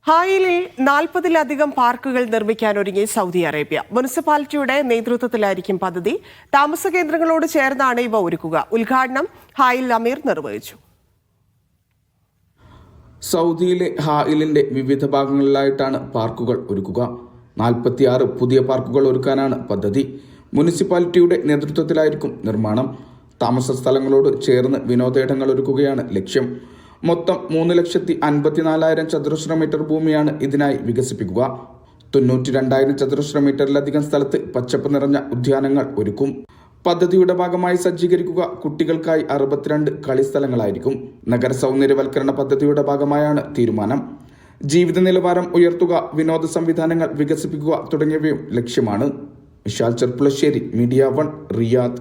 ഹായിലിൽ 40-ലധികം പാർക്കുകൾ നിർമ്മിക്കാനൊരുങ്ങി Saudi Arabia. മുനിസിപ്പാലിറ്റിയുടെ നേതൃത്വത്തിലായിരിക്കും പദ്ധതി. താമസ കേന്ദ്രങ്ങളോട് ചേർന്നാണ് ഇവ ഒരുക്കുക. ഉദ്ഘാടനം ഹായിൽ അമീർ നിർവഹിച്ചു. സൗദിയിലെ ഹായിലിന്റെ വിവിധ ഭാഗങ്ങളിലായിട്ടാണ് പാർക്കുകൾ ഒരുക്കുക. 46 പുതിയ പാർക്കുകൾ ഒരുക്കാനാണ് പദ്ധതി. മുനിസിപ്പാലിറ്റിയുടെ നേതൃത്വത്തിലായിരിക്കും നിർമ്മാണം. താമസ സ്ഥലങ്ങളോട് ചേർന്ന് വിനോദേടങ്ങൾ ഒരുക്കുകയാണ് ലക്ഷ്യം. മൊത്തം 3,54,000 ചതുരശ്ര മീറ്റർ ഭൂമിയാണ് ഇതിനായി വികസിപ്പിക്കുക. 92,000 ചതുരശ്ര മീറ്ററിലധികം സ്ഥലത്ത് പച്ചപ്പ് നിറഞ്ഞ ഉദ്യാനങ്ങൾ ഒരുക്കും. പദ്ധതിയുടെ ഭാഗമായി സജ്ജീകരിക്കുക കുട്ടികൾക്കായി 62 കളിസ്ഥലങ്ങളായിരിക്കും. നഗര സൗന്ദര്യവൽക്കരണ പദ്ധതിയുടെ ഭാഗമായാണ് തീരുമാനം. ജീവിത നിലവാരം ഉയർത്തുക, വിനോദ സംവിധാനങ്ങൾ വികസിപ്പിക്കുക തുടങ്ങിയവയും ലക്ഷ്യമാണ്. Vishal Cherpulassery, media 1, Riyadh.